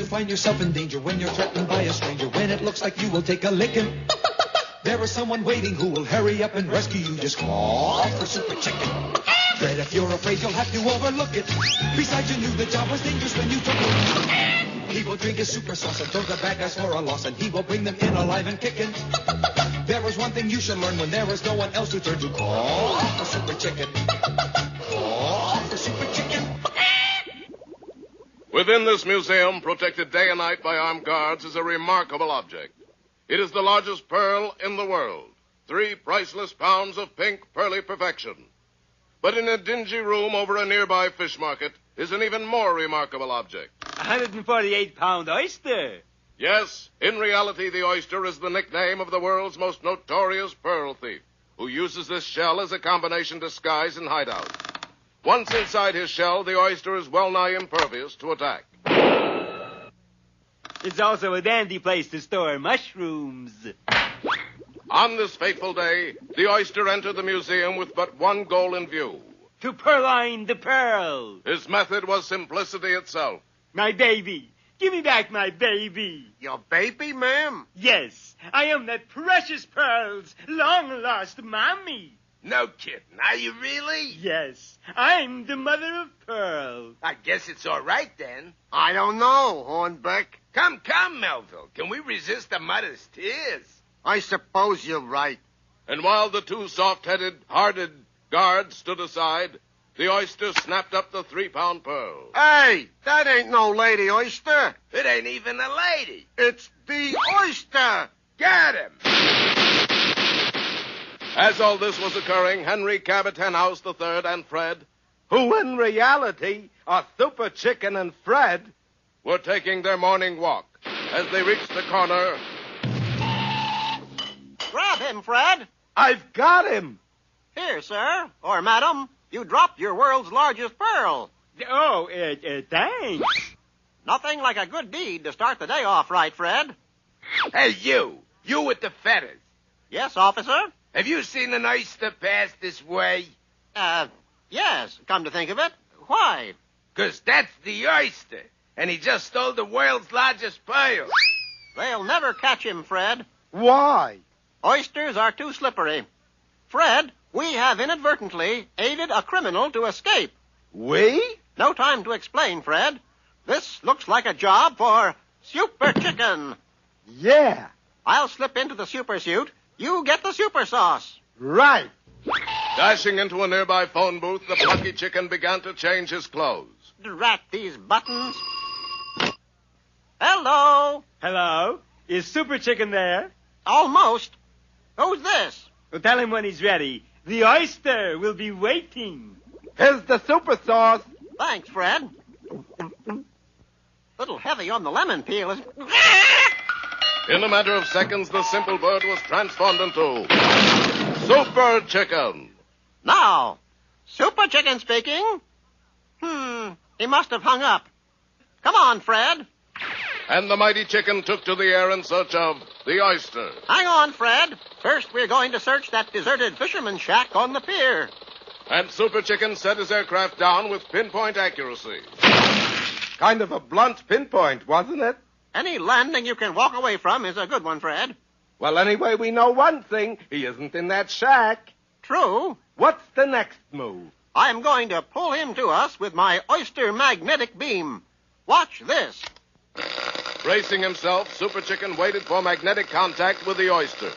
find yourself in danger, when you're threatened by a stranger, when it looks like you will take a licking, there is someone waiting who will hurry up and rescue you. Just call for Super Chicken. But if you're afraid, you'll have to overlook it. Besides, you knew the job was dangerous when you took it. He will drink his super sauce and throw the bad guys for a loss, and he will bring them in alive and kicking. There is one thing you should learn when there is no one else to turn to. Call for Super Chicken. Call for Super Chicken. Within this museum, protected day and night by armed guards, is a remarkable object. It is the largest pearl in the world. 3 priceless pounds of pink, pearly perfection. But in a dingy room over a nearby fish market is an even more remarkable object. 148-pound oyster. Yes, in reality, the oyster is the nickname of the world's most notorious pearl thief, who uses this shell as a combination disguise and hideout. Once inside his shell, the oyster is well-nigh impervious to attack. It's also a dandy place to store mushrooms. On this fateful day, the oyster entered the museum with but one goal in view. To purloin the pearl. His method was simplicity itself. My baby. Give me back my baby. Your baby, ma'am? Yes, I am that precious pearl's long-lost mommy. No kidding. Are you really? Yes, I'm the mother of Pearl. I guess it's all right, then. I don't know, Hornbeck. Come, Melville. Can we resist the mother's tears? I suppose you're right. And while the 2 soft-headed, hearted guards stood aside, the oyster snapped up the 3-pound pearl. Hey, that ain't no lady oyster. It ain't even a lady. It's the oyster. Get him. As all this was occurring, Henry Cabot Henhouse III and Fred, who in reality are Super Chicken and Fred, were taking their morning walk. As they reached the corner... Grab him, Fred. I've got him! Here, sir, or madam, you dropped your world's largest pearl. Oh, thanks. Nothing like a good deed to start the day off right, Fred. Hey, you with the feathers. Yes, officer? Have you seen an oyster pass this way? Yes, come to think of it. Why? 'Cause that's the oyster, and he just stole the world's largest pearl. They'll never catch him, Fred. Why? Oysters are too slippery. Fred, we have inadvertently aided a criminal to escape. We? No time to explain, Fred. This looks like a job for Super Chicken. Yeah. I'll slip into the super suit. You get the super sauce. Right. Dashing into a nearby phone booth, the plucky chicken began to change his clothes. Drat these buttons. Hello. Hello? Is Super Chicken there? Almost. Who's this? Well, tell him when he's ready. The oyster will be waiting. Here's the super sauce. Thanks, Fred. Little heavy on the lemon peel. In a matter of seconds, the simple bird was transformed into Super Chicken. Now, Super Chicken speaking. He must have hung up. Come on, Fred. And the mighty chicken took to the air in search of the oyster. Hang on, Fred. First, we're going to search that deserted fisherman's shack on the pier. And Super Chicken set his aircraft down with pinpoint accuracy. Kind of a blunt pinpoint, wasn't it? Any landing you can walk away from is a good one, Fred. Well, anyway, we know one thing. He isn't in that shack. True. What's the next move? I'm going to pull him to us with my oyster magnetic beam. Watch this. Bracing himself, Super Chicken waited for magnetic contact with the oyster.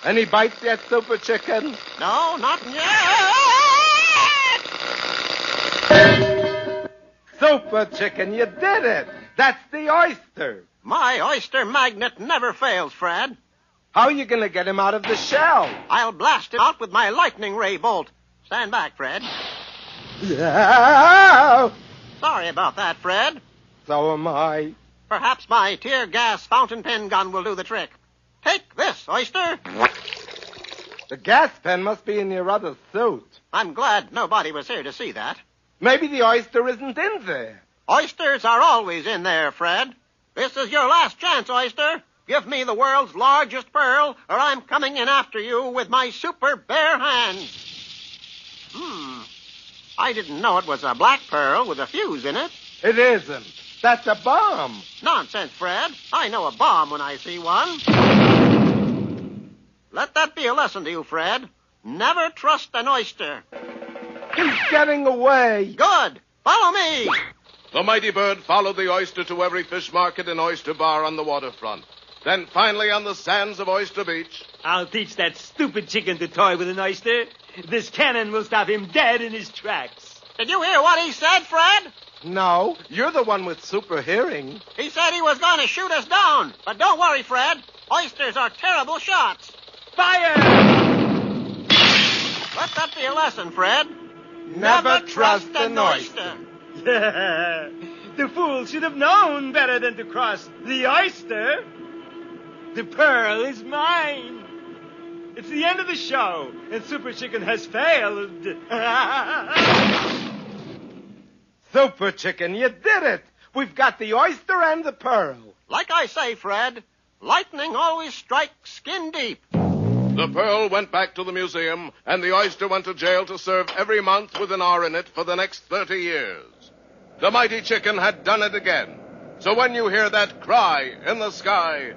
Any bites yet, Super Chicken? No, not yet. Super Chicken, you did it. That's the oyster. My oyster magnet never fails, Fred. How are you going to get him out of the shell? I'll blast him out with my lightning ray bolt. Stand back, Fred. No! Sorry about that, Fred. So am I. Perhaps my tear gas fountain pen gun will do the trick. Take this, oyster. The gas pen must be in your other suit. I'm glad nobody was here to see that. Maybe the oyster isn't in there. Oysters are always in there, Fred. This is your last chance, oyster. Give me the world's largest pearl, or I'm coming in after you with my super bare hands. I didn't know it was a black pearl with a fuse in it. It isn't. That's a bomb. Nonsense, Fred. I know a bomb when I see one. Let that be a lesson to you, Fred. Never trust an oyster. He's getting away. Good. Follow me. The mighty bird followed the oyster to every fish market and oyster bar on the waterfront. Then finally on the sands of Oyster Beach. I'll teach that stupid chicken to toy with an oyster. This cannon will stop him dead in his tracks. Did you hear what he said, Fred? No, you're the one with super hearing. He said he was going to shoot us down. But don't worry, Fred. Oysters are terrible shots. Fire! Let that be a lesson, Fred. Never trust an oyster. The fool should have known better than to cross the oyster. The pearl is mine. It's the end of the show, and Super Chicken has failed. Super Chicken, you did it. We've got the oyster and the pearl. Like I say, Fred, lightning always strikes skin deep. The pearl went back to the museum, and the oyster went to jail to serve every month with an R in it for the next 30 years. The mighty chicken had done it again. So when you hear that cry in the sky,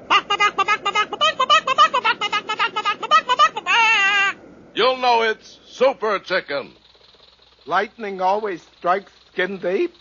you'll know it's Super Chicken. Lightning always strikes skin deep.